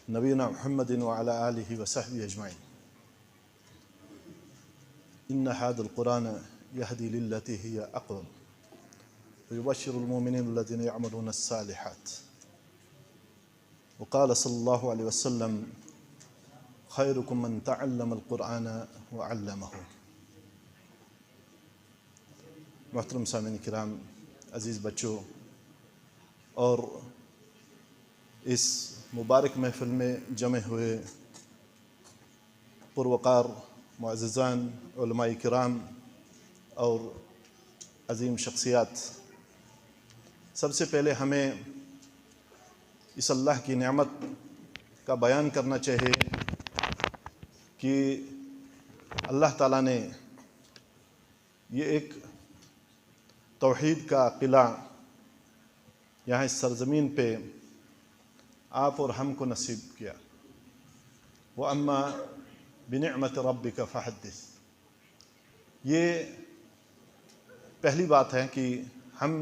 नबीना मुहम्मदिन व अला आलिहि व सहबिहि अजमाइन। इन्न हादल कुरान यहदी लिल्लती हिय अक़वम व युबश्शिरुल मुमिनीन अल्लज़ीना यअमलून अस्सालिहात व क़ाल सल्लल्लाहु अलैहि वसल्लम खैरुकुम मन तअल्लमल कुरान व अल्लमहु। मोहतरम सामीन किराम, अज़ीज़ बच्चों, और इस मुबारक महफ़िल में जमे हुए पुरवकार मुअज़्ज़िज़ान उलमाए किराम और अज़ीम शख्सियात, सबसे पहले हमें इस अल्लाह की नेमत का बयान करना चाहिए कि अल्लाह ताला ने ये एक तौहीद का किला यहाँ इस सरज़मीन पे आप और हमको नसीब किया। व अम्मा बिनिअमत रब्बिका फ़हद्दिस। ये पहली बात है कि हम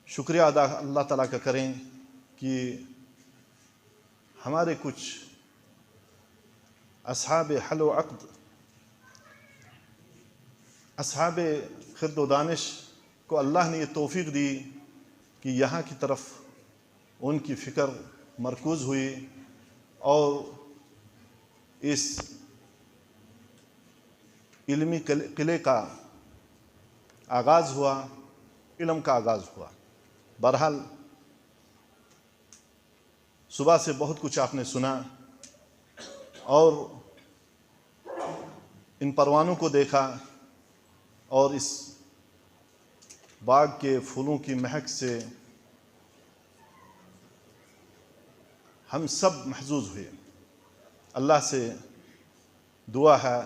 शुक्रिया अदा अल्लाह ताला का करें कि हमारे कुछ अस्हाब हल व अक़्द, अस्हाब ख़िर्द व दानिश को अल्लाह ने ये तौफ़ीक़ दी कि यहाँ की तरफ उनकी फ़िक्र मरकूज़ हुई और इस इल्मी किले का आगाज़ हुआ, इल्म का आगाज़ हुआ। बहरहाल सुबह से बहुत कुछ आपने सुना और इन परवानों को देखा और इस बाग के फूलों की महक से हम सब महजूज हुए। अल्लाह से दुआ है,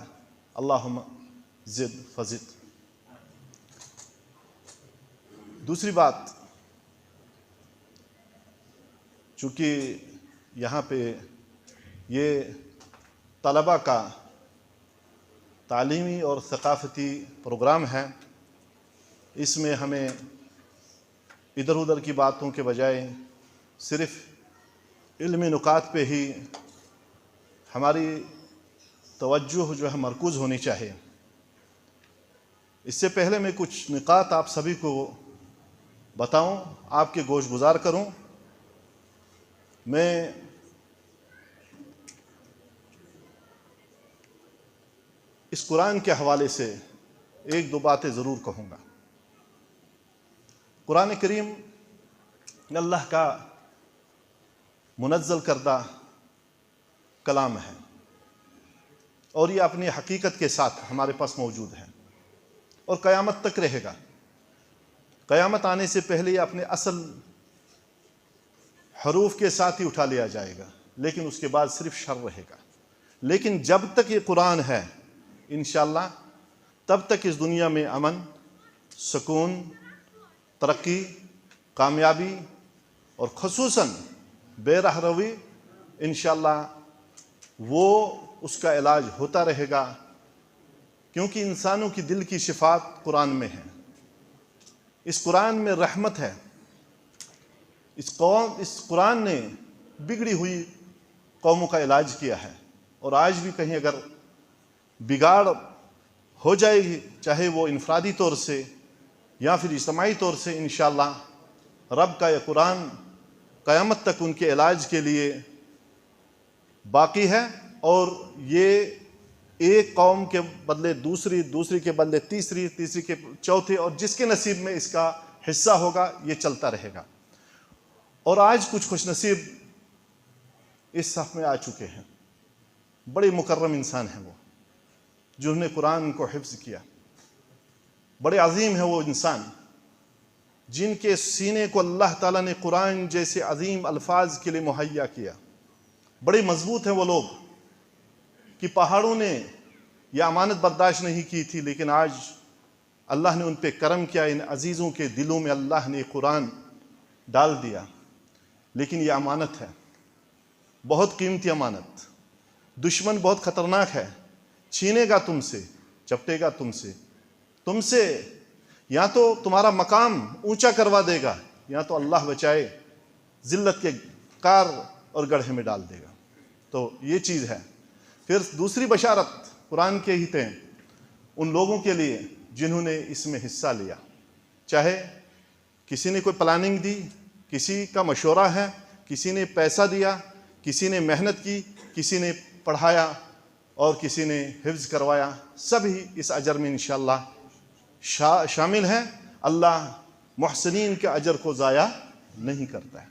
अल्लाहुम्मा ज़िद फ़ज़िद। दूसरी बात, चूँकि यहाँ पे ये तलबा का तालीमी और सक़ाफ़ती प्रोग्राम है, इसमें हमें इधर उधर की बातों के बजाय सिर्फ़ इल्मी नुकात पे ही हमारी तवज्जुह जो है मरकूज़ होनी चाहिए। इससे पहले मैं कुछ निकात आप सभी को बताऊं, आपके गोश गुजार करूं। मैं इस कुरान के हवाले से एक दो बातें ज़रूर कहूँगा। कुरान करीम अल्लाह का मुनज़्ज़ल करदा कलाम है और ये अपनी हकीकत के साथ हमारे पास मौजूद है और क़यामत तक रहेगा। क़यामत आने से पहले ये अपने असल हरूफ के साथ ही उठा लिया जाएगा, लेकिन उसके बाद सिर्फ शर रहेगा। लेकिन जब तक ये कुरान है, इंशाअल्लाह तब तक इस दुनिया में अमन, सुकून, तरक्की, कामयाबी और ख़ुसूसन बेरहरवी इंशाअल्लाह वो उसका इलाज होता रहेगा, क्योंकि इंसानों की दिल की शिफात कुरान में है। इस कुरान में रहमत है। इस कुरान ने बिगड़ी हुई कौमों का इलाज किया है और आज भी कहीं अगर बिगाड़ हो जाएगी, चाहे वो इनफरादी तौर से या फिर इज्तिमाई तौर से, इंशाअल्लाह रब का यह कुरान क़यामत तक उनके इलाज के लिए बाकी है। और ये एक कौम के बदले दूसरी, दूसरी के बदले तीसरी, तीसरी के चौथे, और जिसके नसीब में इसका हिस्सा होगा ये चलता रहेगा। और आज कुछ खुशनसीब इस सफ़ में आ चुके हैं। बड़े मुकर्रम इंसान हैं वो, जिन्होंने कुरान को हिफ्ज़ किया। बड़े अजीम है वो इंसान जिनके सीने को अल्लाह ताला ने कुरान जैसे अजीम अल्फाज के लिए मुहैया किया। बड़े मजबूत हैं वो लोग कि पहाड़ों ने यह अमानत बर्दाश्त नहीं की थी, लेकिन आज अल्लाह ने उन पे करम किया। इन अजीज़ों के दिलों में अल्लाह ने कुरान डाल दिया। लेकिन यह अमानत है, बहुत कीमती अमानत। दुश्मन बहुत ख़तरनाक है, छीनेगा तुमसे, चपटेगा तुमसे या तो तुम्हारा मकाम ऊंचा करवा देगा, या तो अल्लाह बचाए ज़िल्लत के कार और गड्ढे में डाल देगा। तो ये चीज़ है। फिर दूसरी बशारत कुरान के ही थे उन लोगों के लिए जिन्होंने इसमें हिस्सा लिया, चाहे किसी ने कोई प्लानिंग दी, किसी का मशवरा है, किसी ने पैसा दिया, किसी ने मेहनत की, किसी ने पढ़ाया और किसी ने हिफ्ज़ करवाया, सभी इस अजर में इंशाअल्लाह शामिल हैं। अल्लाह मुहसिनीन के अजर को ज़ाया नहीं करता है।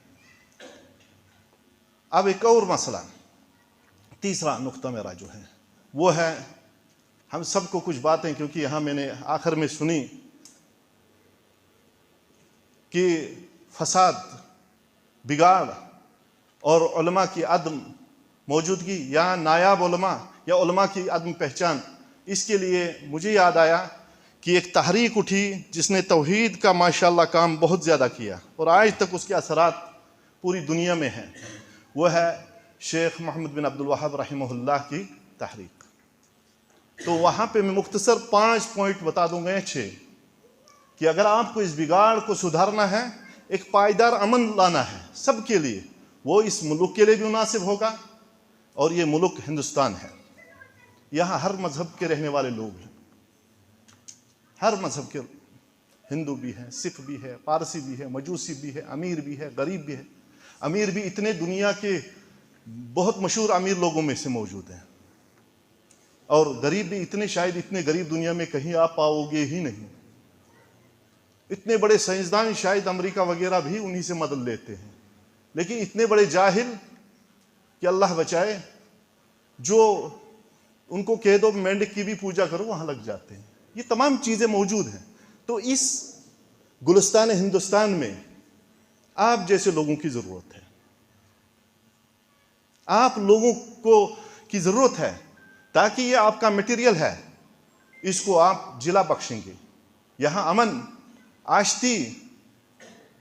अब एक और मसला, तीसरा नुक्ता मेरा जो है वो है, हम सबको कुछ बातें, क्योंकि यहाँ मैंने आखिर में सुनी कि फसाद, बिगाड़ और उलमा की अदम मौजूदगी या नायाब उलमा या उलमा की अदम पहचान, इसके लिए मुझे याद आया कि एक तहरीक उठी जिसने तौहीद का माशाअल्लाह काम बहुत ज़्यादा किया और आज तक उसके असरात पूरी दुनिया में हैं। वो है शेख मोहम्मद बिन अब्दुल वहाब रहमहुल्लाह की तहरीक। तो वहाँ पे मैं मुख्तसर 5 पॉइंट बता दूंगा, 6, कि अगर आपको इस बिगाड़ को सुधारना है, एक पायदार अमन लाना है सबके लिए, वो इस मुल्क के लिए भी मुनासिब होगा। और ये मुल्क हिंदुस्तान है, यहाँ हर मज़हब के रहने वाले लोग हैं, हर मज़हब के, हिंदू भी हैं, सिख भी है, पारसी भी है, मजूसी भी है, अमीर भी है, गरीब भी है। अमीर भी इतने दुनिया के बहुत मशहूर अमीर लोगों में से मौजूद हैं, और गरीब भी इतने, शायद इतने गरीब दुनिया में कहीं आप पाओगे ही नहीं। इतने बड़े साइंसदान शायद अमेरिका वगैरह भी उन्हीं से मदद लेते हैं, लेकिन इतने बड़े जाहिल कि अल्लाह बचाए, जो उनको कह दो मेंढक की भी पूजा करो वहाँ लग जाते हैं। ये तमाम चीज़ें मौजूद हैं। तो इस गुलिस्तान हिंदुस्तान में आप जैसे लोगों की ज़रूरत है, आप लोगों को की ज़रूरत है, ताकि ये आपका मटेरियल है, इसको आप जिला बख्शेंगे। यहाँ अमन, आश्ती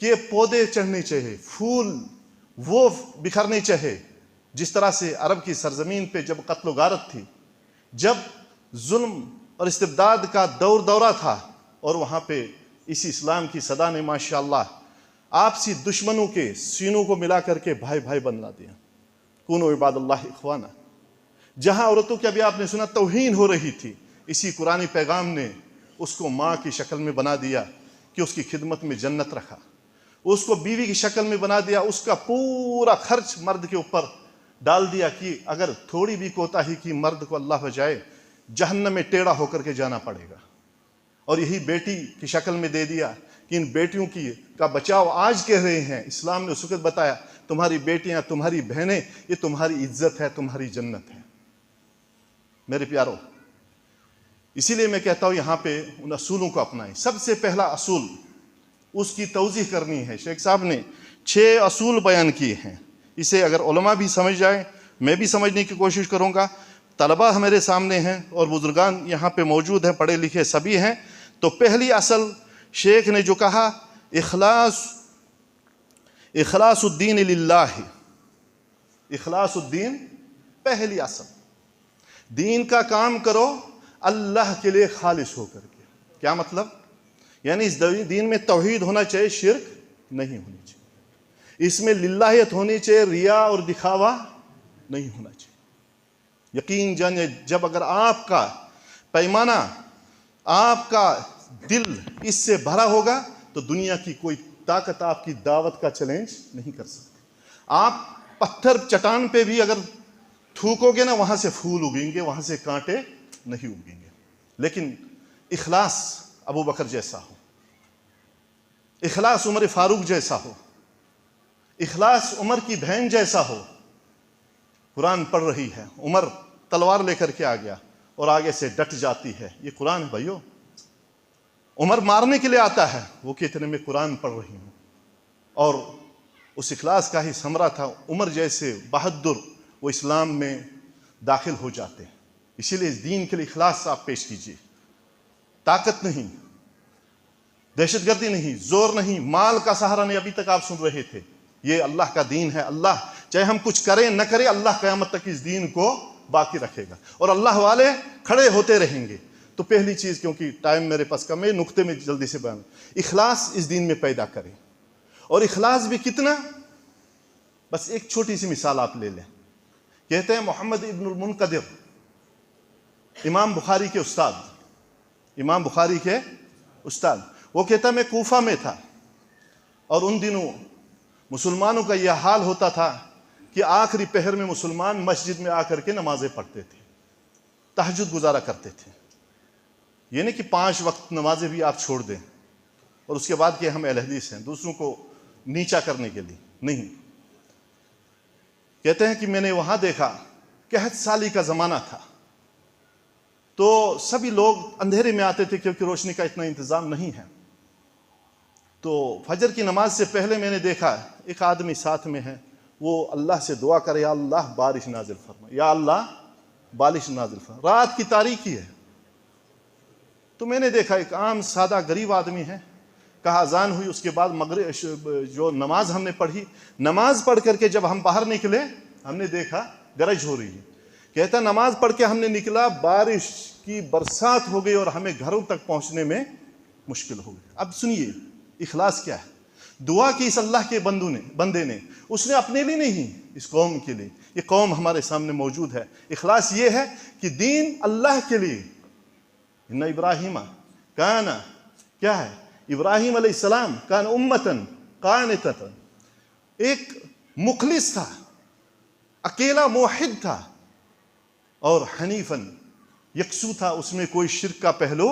के पौधे चढ़ने चाहिए, फूल वो बिखरने चाहिए, जिस तरह से अरब की सरजमीन पे जब कत्ल गारत थी, जब जुल्म और इस्तिबदाद का दौरा था, और वहाँ पे इसी इस्लाम की सदा ने माशाअल्लाह आपसी दुश्मनों के सीनों को मिला करके भाई भाई बना दिया। कुनो इबादल्लाह इख्वाना। जहाँ औरतों की, अभी आपने सुना, तौहीन हो रही थी, इसी कुरानी पैगाम ने उसको माँ की शक्ल में बना दिया कि उसकी खिदमत में जन्नत रखा, उसको बीवी की शक्ल में बना दिया, उसका पूरा खर्च मर्द के ऊपर डाल दिया कि अगर थोड़ी भी कोताही की मर्द को अल्लाह बचाए जहन्नम में टेढ़ा होकर के जाना पड़ेगा। और यही बेटी की शक्ल में दे दिया कि इन बेटियों का बचाव आज कह रहे हैं। इस्लाम ने उस वक्त बताया, तुम्हारी बेटियां, तुम्हारी बहनें, ये तुम्हारी इज्जत है, तुम्हारी जन्नत है। मेरे प्यारों, इसीलिए मैं कहता हूँ यहाँ पे उन असूलों को अपनाएं। सबसे पहला असूल, उसकी तौज़ीह करनी है। शेख साहब ने 6 असूल बयान किए हैं, इसे अगर उलमा भी समझ जाए, मैं भी समझने की कोशिश करूँगा, तलबा हमारे सामने हैं और बुजुर्गान यहाँ पे मौजूद हैं, पढ़े लिखे सभी हैं। तो पहली असल शेख ने जो कहा, इखलासुद्दीन लिल्लाह, इखलासुद्दीन पहली असल, दीन का काम करो अल्लाह के लिए खालिस होकर के। क्या मतलब? यानी इस दीन में तौहीद होना चाहिए, शिर्क नहीं होनी चाहिए, इसमें लिल्लाहियत होनी चाहिए, रिया और दिखावा नहीं होना चाहिए। यकीन जानिए, जब अगर आपका पैमाना, आपका दिल इससे भरा होगा तो दुनिया की कोई ताकत आपकी दावत का चैलेंज नहीं कर सकती। आप पत्थर चट्टान पे भी अगर थूकोगे ना, वहां से फूल उगेंगे, वहां से कांटे नहीं उगेंगे। लेकिन इखलास अबू बकर जैसा हो, इखलास उमर फारूक जैसा हो, इखलास उमर की बहन जैसा हो। कुरान पढ़ रही है, उमर तलवार लेकर के आ गया और आगे से डट जाती है, ये कुरान है भाइयों। उमर मारने के लिए आता है, वो कितने में कुरान पढ़ रही हूँ। और उस इखलास का ही समरा था, उमर जैसे बहादुर वो इस्लाम में दाखिल हो जाते हैं। इसीलिए इस दीन के लिए इखलास आप पेश कीजिए। ताकत नहीं, दहशतगर्दी नहीं, जोर नहीं, माल का सहारा नहीं। अभी तक आप सुन रहे थे, ये अल्लाह का दीन है। अल्लाह चाहे हम कुछ करें न करें, अल्लाह क़यामत तक इस दीन को बाकी रखेगा और अल्लाह वाले खड़े होते रहेंगे। तो पहली चीज़, क्योंकि टाइम मेरे पास कम है, नुक्ते में जल्दी से बयान, इखलास इस दीन में पैदा करें। और इखलास भी कितना? बस एक छोटी सी मिसाल आप ले लें। कहते हैं मोहम्मद इब्नुल मुनकदिर, इमाम बुखारी के उस्ताद, इमाम बुखारी के उस्ताद, वो कहता मैं कूफा में था और उन दिनों मुसलमानों का यह हाल होता था कि आखिरी पहर में मुसलमान मस्जिद में आकर के नमाजें पढ़ते थे, तहज्जुद गुजारा करते थे। ये नहीं कि 5 वक्त नमाजें भी आप छोड़ दें और उसके बाद कि हम अहले हदीस हैं, दूसरों को नीचा करने के लिए नहीं। कहते हैं कि मैंने वहां देखा, कहत साली का जमाना था, तो सभी लोग अंधेरे में आते थे क्योंकि रोशनी का इतना इंतजाम नहीं है। तो फजर की नमाज से पहले मैंने देखा एक आदमी साथ में है, वो अल्लाह से दुआ करे, या अल्लाह बारिश नाजिल फरमा, या अल्लाह बारिश नाजिल फरमा। रात की तारीकी है। तो मैंने देखा एक आम सादा गरीब आदमी है। कहा अजान हुई, उसके बाद मगरिब जो नमाज हमने पढ़ी, नमाज पढ़ करके जब हम बाहर निकले हमने देखा गरज हो रही है। कहता नमाज पढ़ के हमने निकला, बारिश की बरसात हो गई और हमें घरों तक पहुंचने में मुश्किल हो गई। अब सुनिए इखलास क्या है। दुआ की इस अल्लाह के बंदे ने, उसने अपने लिए नहीं, इस कौम के लिए। ये कौम हमारे सामने मौजूद है। इखलास ये है कि दीन अल्लाह के लिए। इन्ना इब्राहिम काना, क्या है, इब्राहिम अलैहिस्सलाम कान उम्मतन कानितन, एक मुखलिस था, अकेला मोहिद था और हनीफन, यकसू था, उसमें कोई शिर्क का पहलू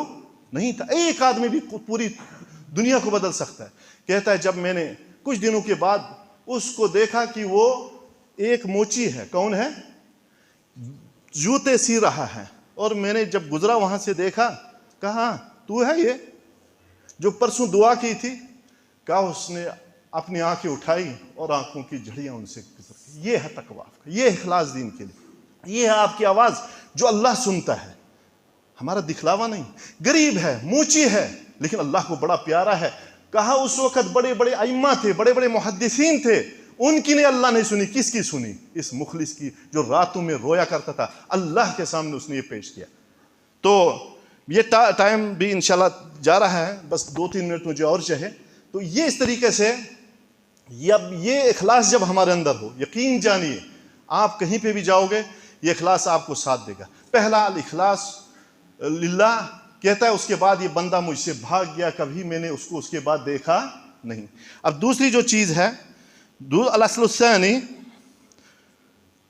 नहीं था। एक आदमी भी पूरी दुनिया को बदल सकता है। कहता है जब मैंने कुछ दिनों के बाद उसको देखा कि वो एक मोची है, कौन है, जूते सी रहा है, और मैंने जब गुजरा वहां से देखा, कहा तू है ये जो परसों दुआ की थी? कहा उसने अपनी आंखें उठाई और आंखों की झड़ियां उनसे गुजर गई। ये है तकवा, ये इखलास दीन के लिए। ये है आपकी आवाज जो अल्लाह सुनता है, हमारा दिखलावा नहीं। गरीब है, मूची है, लेकिन अल्लाह को बड़ा प्यारा है। कहा उस वक्त बड़े बड़े अइम्मा थे, बड़े बड़े मुहद्दिसीन थे, उनकी ने अल्लाह ने सुनी। किसकी सुनी? इस मुखलिस की, जो रातों में रोया करता था। अल्लाह के सामने उसने ये पेश किया। तो ये टाइम भी इंशाल्लाह जा रहा है, बस 2-3 मिनट मुझे और चाहिए। तो ये इस तरीके से ये इखलास जब हमारे अंदर हो, यकीन जानिए आप कहीं पे भी जाओगे, ये इखलास आपको साथ देगा। पहला इखलास लिल्लाह कहता है, उसके बाद ये बंदा मुझसे भाग गया, कभी मैंने उसको उसके बाद देखा नहीं। अब दूसरी जो चीज है, अल-असलुस्सानी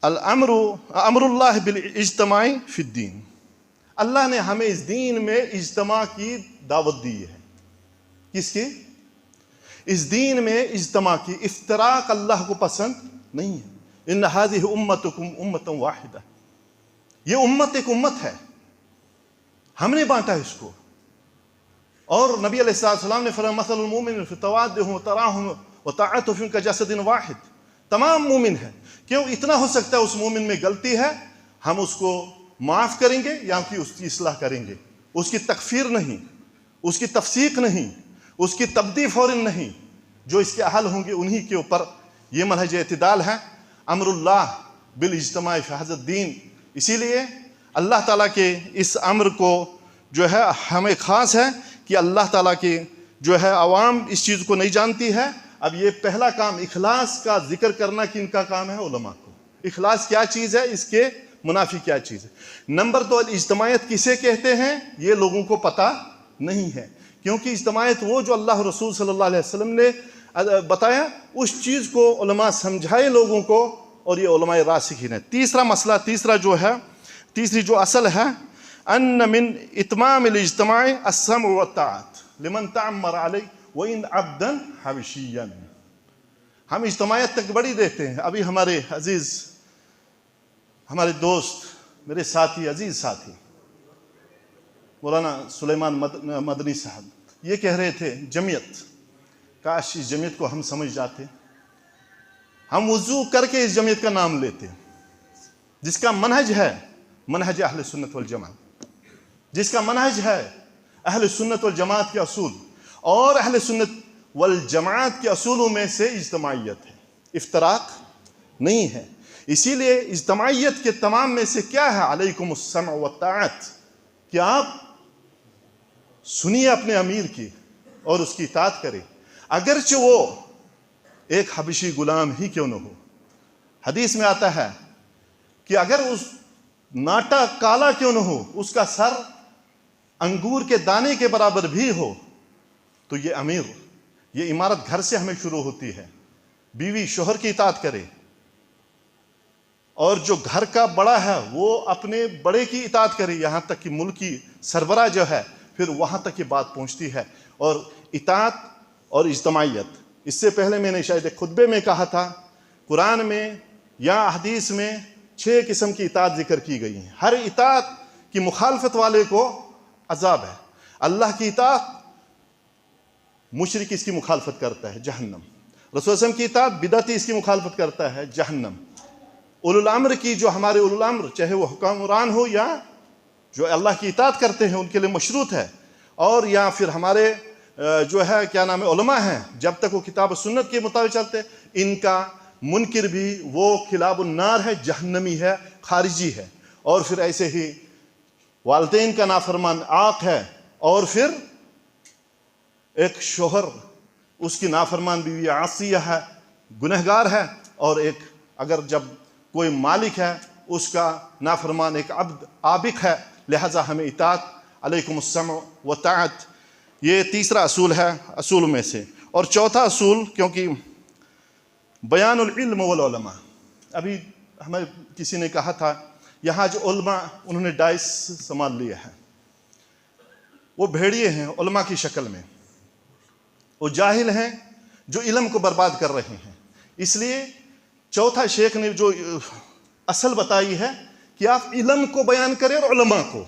अमरुल्लाह बिल इज्तिमाई फिद्दीन, अल्लाह ने हमें इस दीन में इज्तिमा की दावत दी है। किसकी? इस दीन में इज्तिमा की। इफ्तराक अल्लाह को पसंद नहीं है। इन हाज़िहि उम्मतुकुम उम्मतन वाहिदा, ये उम्मत एक उम्मत है, हमने बांटा इसको। और नबी अलैहिस्सलाम ने फरमाया मसलुल मुमिन फी तवाद्दुहु व तराहुम व ताअतुहु कजसदिन वाहिद, तमाम मुमिन है। क्यों? इतना हो सकता है उस मुमिन में गलती है, हम उसको माफ करेंगे या कि उसकी इस्लाह करेंगे, उसकी तकफीर नहीं, उसकी तफसीक नहीं, उसकी तब्दी फौरन नहीं। जो इसके अहल होंगे उन्हीं के ऊपर ये मनहज इत्तिदाल है। अमरुल्लाह बिल इज्तिमाई फी हाज़ा दीन, इसीलिए अल्लाह ताला के इस अम्र को जो है हमें ख़ास है कि अल्लाह ताला की जो है अवाम इस चीज़ को नहीं जानती है। अब ये पहला काम इखलास का जिक्र करना कि इनका काम है उलमा को। इखलास क्या चीज़ है, इसके मुनाफी क्या चीज़ है। नंबर 2, इज्तिमायत किसे कहते हैं ये लोगों को पता नहीं है, क्योंकि इज्तिमायत वो जो अल्लाह रसूल सल्लल्लाहु अलैहि वसल्लम ने बताया, उस चीज़ को उलमा समझाए लोगों को, और ये उलमाए रासिखीन है। तीसरा मसला, तीसरी जो असल है, अन्न मिन इत्मामिल इज्तिमाई अस्सम व ताअत लिमन तअम्मर अलैहि व इन अब्दन हबशियन। हम इज्तिमायत तक बड़ी देते हैं। अभी हमारे अजीज, हमारे दोस्त, मेरे साथी, अजीज साथी मौलाना सुलेमान मदनी साहब ये कह रहे थे, जमीयत, काश इस जमीयत को हम समझ जाते। हम वुजू करके इस जमीयत का नाम लेते, जिसका मनहज है मनहज अहले सुन्नत वल जमात, जिसका मनहज है अहले सुन्नत वल जमात के असूल, और अहले सुन्नत वल जमात के असूलों में से इज्तिमाइयत है, इफ्तराक नहीं है। इसीलिए इज्तिमाइयत के तमाम में से क्या है, अलैकुमुस सम व ताअत, कि आप सुनिए अपने अमीर की और उसकी इताअत करें, अगरचे वो एक हबशी गुलाम ही क्यों न हो। हदीस में आता है कि अगर उस नाटा काला क्यों न हो, उसका सर अंगूर के दाने के बराबर भी हो, तो ये अमीर, ये इमारत घर से हमें शुरू होती है। बीवी शोहर की इताअत करे, और जो घर का बड़ा है वो अपने बड़े की इताअत करे, यहां तक कि मुल्क की सरबराह जो है फिर वहां तक ये बात पहुंचती है। और इताअत और इज्तमाइयत, इससे पहले मैंने शायद एक खुतबे में कहा था, कुरान में या हदीस में 6 किस्म की इताअत जिक्र की गई है। हर इताअत की मुखालफत वाले को अजाब है। अल्लाह की इताअत, मुशरिक इसकी मुखालफत करता है, जहन्नम। रसूल सल्लल्लाहु अलैहि वसल्लम की इताअत, बिदअती इसकी मुखालफत करता है, जहन्नम। उलुल अम्र की, जो हमारे उलुल अम्र, चाहे वो हुक्मरान हो या जो अल्लाह की इताअत करते हैं, उनके लिए मशरूत है। और या फिर हमारे जो है क्या नाम है, उलमा हैं, जब तक वो किताब सुन्नत के मुताबिक चलते, इनका मुनकिर भी वो खिलाबुन नार है, जहन्नमी है, खारिजी है। और फिर ऐसे ही वालिदैन का नाफरमान आक है, और फिर एक शोहर, उसकी नाफरमान बीवी आसिया है, गुनहगार है। और एक अगर जब कोई मालिक है, उसका नाफरमान एक अब्द आबिक है। लिहाजा हमें इताअत, अलैकुमुस्सम व ताअत, ये तीसरा असूल है असूल में से। और चौथा असूल, क्योंकि बयानुल इल्म वल उलमा, अभी हमें किसी ने कहा था यहाँ जो उलमा, उन्होंने डाइस संभाल लिया है, वो भेड़िए हैं उलमा की शक्ल में, वो जाहिल हैं जो इल्म को बर्बाद कर रहे हैं। इसलिए चौथा शेख ने जो असल बताई है कि आप इल्म को बयान करें और उलमा को।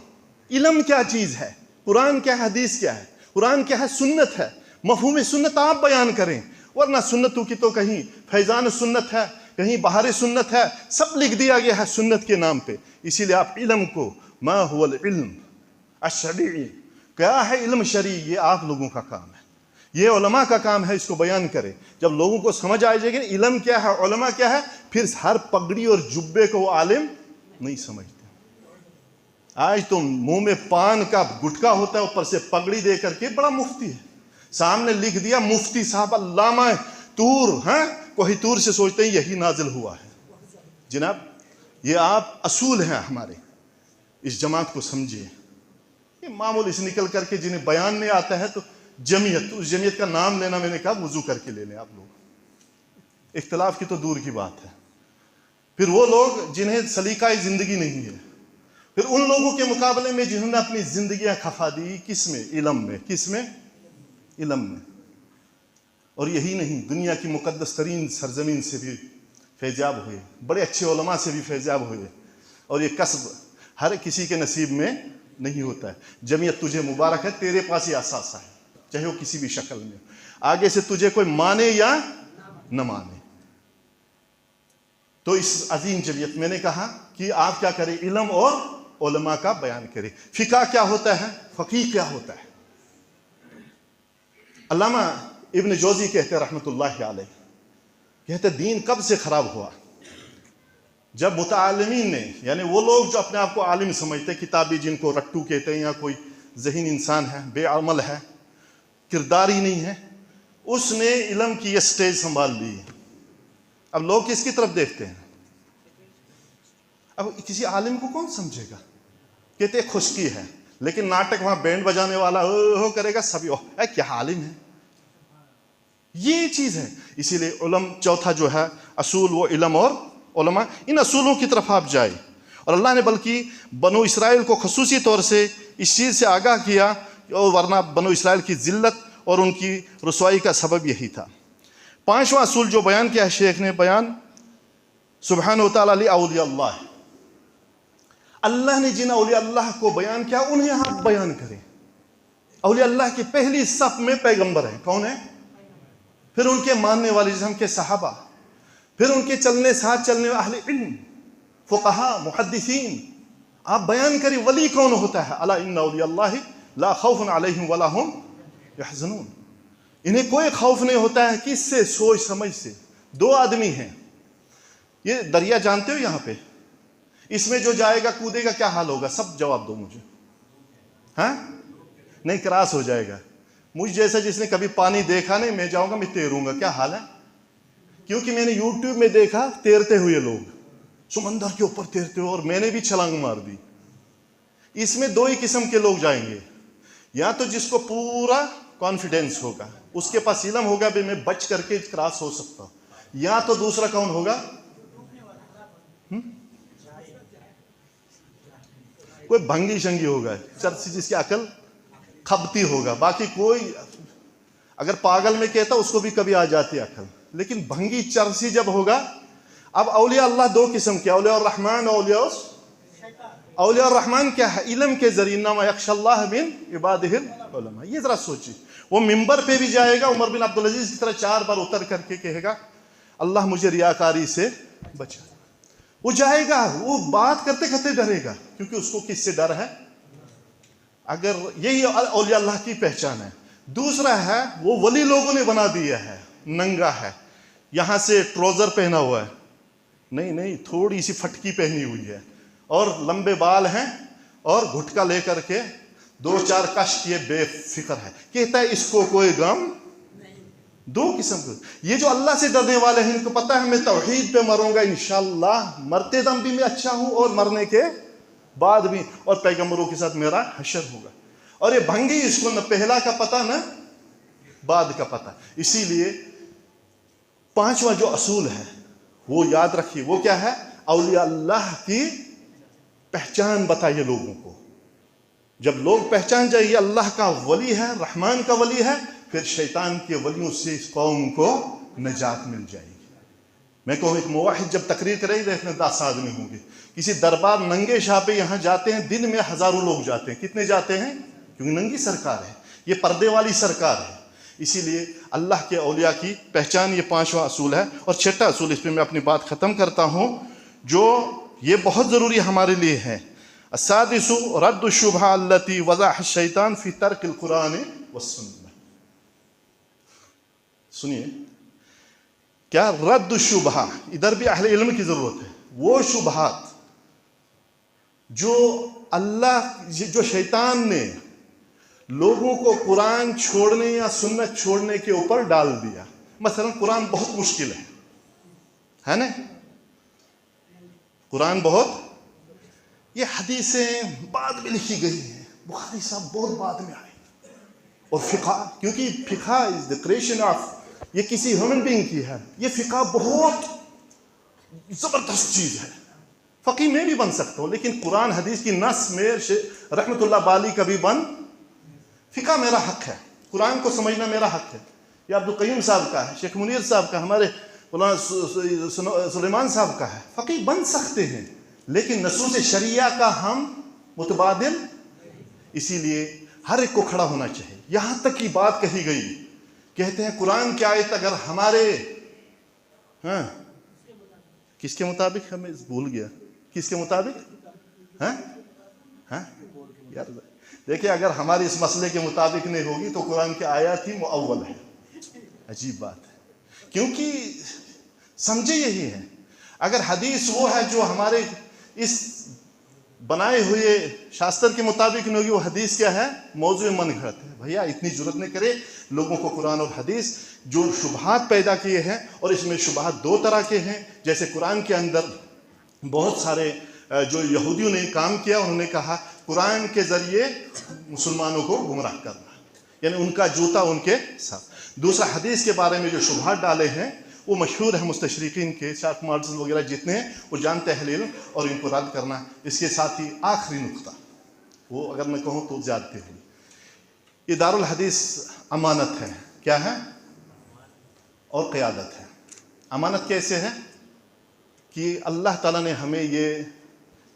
इल्म क्या चीज़ है, कुरान क्या है, हदीस क्या है, कुरान क्या है, सुन्नत है, मफहूम सुन्नत आप बयान करें। वरना सुन्नतों की तो कहीं फैज़ान सुन्नत है, कहीं बहार सुन्नत है, सब लिख दिया गया है सुन्नत के नाम पे। इसीलिए आप इल्म को, मा हुवल इल्म अश्शरीई, क्या है इल्म शरी, ये आप लोगों का काम है, ये उलमा का काम है, इसको बयान करें। जब लोगों को समझ आ जाएगी इल्म क्या है, उलमा क्या है, फिर हर पगड़ी और जुब्बे को वो आलिम नहीं समझते। आज तो मुंह में पान का गुटका होता है, ऊपर से पगड़ी दे करके बड़ा मुफ्ती है, सामने लिख दिया मुफ्ती साहब अल्लामा तूर, हैं कोहितूर से सोचते हैं यही नाजिल हुआ है। जनाब ये आप असूल हैं हमारे, इस जमात को समझिए। ये मामूल इस निकल करके जिन्हें बयान नहीं आता है, तो जमीयत, उस जमीयत का नाम लेना, मैंने कहा वुजू करके ले लें आप लोग, इख्तिलाफ की तो दूर की बात है। फिर वो लोग जिन्हें सलीका ज़िंदगी नहीं है, फिर उन लोगों के मुकाबले में जिन्होंने अपनी जिंदगियां खफा दी, किस में, इल्म में, किस में, इल्म में। और यही नहीं, दुनिया की मुकद्दस तरीन सरजमीन से भी फैजाब हुए, बड़े अच्छे उलमा से भी फैजाब हुए। और ये कसब हर किसी के नसीब में नहीं होता है। जमीयत तुझे मुबारक है, तेरे पास ये असासा है, चाहे वो किसी भी शक्ल में। आगे से तुझे कोई माने या न माने, तो इस अजीम जमीयत मैंने कहा कि आप क्या करें, इल्म और उलमा का बयान करें। फिका क्या होता है, फकीह क्या होता है। अल्लामा इब्न जोजी कहते हैं रहमतुल्लाहि अलैह, कहते दीन कब से खराब हुआ, जब मुतालिमीन ने, यानी वो लोग जो अपने आप को आलिम समझते, किताबी जिनको रट्टू कहते हैं, या कोई ज़हीन इंसान है, बेअमल है, किरदार ही नहीं है, उसने इल्म की ये स्टेज संभाल ली। अब लोग किसकी तरफ देखते हैं, अब किसी आलिम को कौन समझेगा। कहते खुशकी है, लेकिन नाटक वहां बैंड बजाने वाला हो करेगा, सभी क्या आलिम है, ये चीज है। इसीलिए उलम, चौथा जो है असूल, वो इल्म और उलमा, इन असूलों की तरफ आप जाए। और अल्लाह ने बल्कि बनो इसराइल को खसूसी तौर से इस चीज़ से आगाह किया, और वरना बनो इसराइल की जिल्लत और उनकी रुसवाई का सबब यही था। पांचवा असूल जो बयान किया है शेख ने, बयान सुब्हान व तआला लि औलिया अल्लाह, अल्लाह ने जिन औलिया अल्लाह को बयान किया उन्हें आप बयान करें। औलिया अल्लाह की पहली सफ में पैगंबर है, कौन है, फिर उनके मानने वाले जिसम के सहाबा, फिर उनके चलने साथ चलने वाले अहले इल्म, फुक़हा, मुहद्दिसीन। आप बयान करें वली कौन होता है। अला इन्ना औलिया अल्लाहि ला खौफुन अलैहिम वला हुम यहज़नून, इन्हें कोई खौफ नहीं होता है, किससे, सोच समझ से। दो आदमी हैं, ये दरिया जानते हो यहाँ पे, इसमें जो जाएगा कूदेगा क्या हाल होगा, सब जवाब दो मुझे, हाँ, नहीं क्रॉस हो जाएगा। मुझ जैसा जिसने कभी पानी देखा नहीं, मैं जाऊंगा, मैं तैरूंगा, क्या हाल है, क्योंकि मैंने यूट्यूब में देखा तैरते हुए लोग समंदर के ऊपर तैरते हुए, और मैंने भी छलांग मार दी। इसमें दो ही किस्म के लोग जाएंगे, या तो जिसको पूरा कॉन्फिडेंस होगा, उसके पास इल्म होगा भी मैं बच करके क्रॉस हो सकता हूं, या तो दूसरा कौन होगा, कोई भंगी शंगी होगा, चर्ची जिसकी अकल खबती होगा। बाकी कोई अगर पागल में कहता उसको भी कभी आ जाती है अकल, लेकिन भंगी चर्ची जब होगा। अब औलिया अल्लाह दो किस्म के, औलिया और रहमान, औलिया और रहमान क्या है, इल्म के जरिए, इन्नमा यख्शल्लाह मिन इबादिहिल उलमा। ये जरा सोचिए, वो मिंबर पे भी जाएगा, उमर बिन अब्दुल अजीज की तरह 4 बार उतर करके कहेगा अल्लाह मुझे रियाकारी से बचा। वो जाएगा, वो बात करते करते डरेगा, क्योंकि उसको किससे डर है। अगर यही औलिया अल्लाह की पहचान है। दूसरा है वो वली लोगों ने बना दिया है, नंगा है, यहां से ट्राउजर पहना हुआ है, नहीं थोड़ी सी फटकी पहनी हुई है, और लंबे बाल हैं, और घुटका लेकर के 2-4 कश किए बेफिक्र है, कहता है इसको कोई गम। दो किस्म के। ये जो अल्लाह से डरने वाले हैं, इनको पता है मैं तौहीद पे मरूंगा इंशाअल्लाह, मरते दम भी मैं अच्छा हूं और मरने के बाद भी, और पैगंबरों के साथ मेरा हशर होगा। और ये भंगी, इसको न पहला का पता न बाद का पता। इसीलिए 5वां जो असूल है वो याद रखिए, वो क्या है, औलिया अल्लाह की पहचान बताइए लोगों को। जब लोग पहचान जाइए अल्लाह का वली है, रहमान का वली है, फिर शैतान के वलियों से इस कौम को निजात मिल जाएगी। मैं कहूँ एक मुवाहिद जब तकरीर करेगी तो इसमें 10 आदमी होंगे। किसी दरबार नंगे शाह पे यहाँ जाते हैं, दिन में हजारों लोग जाते हैं। कितने जाते हैं? क्योंकि नंगी सरकार है, ये पर्दे वाली सरकार है। इसीलिए अल्लाह के औलिया की पहचान, ये 5वां असूल है। और 6ठा असूल, इस पर मैं अपनी बात ख़त्म करता हूँ, जो ये बहुत ज़रूरी हमारे लिए है। अस्सादिसु रद्दु शुबहा अल्लती वज़अह शैतान फी तर्किल कुरान वस्सुन्नह। सुनिए क्या रद्द शुबहा, इधर भी अहले इल्म की जरूरत है। वो शुबहात जो जो शैतान ने लोगों को कुरान छोड़ने या सुन्नत छोड़ने के ऊपर डाल दिया। मसलन कुरान बहुत मुश्किल है ना, कुरान बहुत, ये हदीसें बाद में लिखी गई हैं, बुखारी साहब बहुत बाद में आए। और फिका, क्योंकि फिका इज द क्रिएशन ऑफ, ये किसी ह्यूमन बीइंग की है, ये फिका बहुत जबरदस्त चीज है। फकी मैं भी बन सकता हूं, लेकिन कुरान हदीस की नस में रहमतुल्लाह बाली कभी बन, फिका मेरा हक है, कुरान को समझना मेरा हक है। ये अब्दुल कय्यूम साहब का है, शेख मुनीर साहब का, हमारे सुलेमान साहब का है। फकी बन सकते हैं, लेकिन नसूस शरिया का हम मुतबादिल। इसीलिए हर एक को खड़ा होना चाहिए। यहां तक की बात कही गई, कहते हैं कुरान की आयत अगर हमारे, हाँ किसके मुताबिक, हमें भूल गया किसके मुताबिक, हाँ हाँ यार देखिए, अगर हमारी इस मसले के मुताबिक नहीं होगी तो कुरान की आयत ही मुअव्वल है। अजीब बात है, क्योंकि समझे यही है, अगर हदीस वो है जो हमारे इस बनाए हुए शास्त्र के मुताबिक नहीं होगी, वो हदीस क्या है, मौजू मन घड़त है। भैया इतनी जरूरत नहीं करे लोगों को कुरान और हदीस जो शुबहात पैदा किए हैं। और इसमें शुबहात 2 तरह के हैं। जैसे कुरान के अंदर बहुत सारे जो यहूदियों ने काम किया, उन्होंने कहा कुरान के जरिए मुसलमानों को गुमराह करना, यानी उनका जूता उनके साथ। दूसरा हदीस के बारे में जो शुबहात डाले हैं वो मशहूर है, मुस्तशरीकीन के शार्क मार्जल वगैरह जितने हैं वो जानते हैं इल्म, और इनको रद्द करना। इसके साथ ही आखिरी नुक्ता, वो अगर मैं कहूँ तो ज़्यादती होगी। इदारुल हदीस अमानत है, क्या है, और क़यादत है। अमानत कैसे है कि अल्लाह ताला ने हमें ये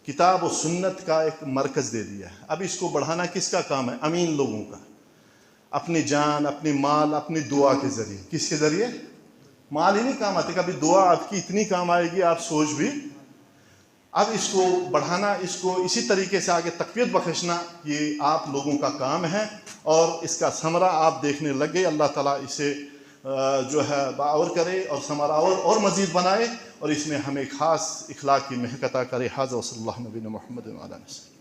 किताब और सुन्नत का एक मरकज़ दे दिया है। अब इसको बढ़ाना किसका काम है? अमीन लोगों का, अपनी जान, अपनी माल, अपनी दुआ के ज़रिए। किसके ज़रिए? माल ही नहीं काम आते, कभी दुआ आपकी इतनी काम आएगी आप सोच भी। अब इसको बढ़ाना, इसको इसी तरीके से आगे तक़वियत बख्शना, ये आप लोगों का काम है, और इसका समरा आप देखने लग गए। अल्लाह ताला इसे जो है बावर करे और समरा और मज़ीद बनाए, और इसमें हमें ख़ास इखलाक़ की महक अता करे। हाज़ा व सल्लल्लाहु अलैहि व सल्लम।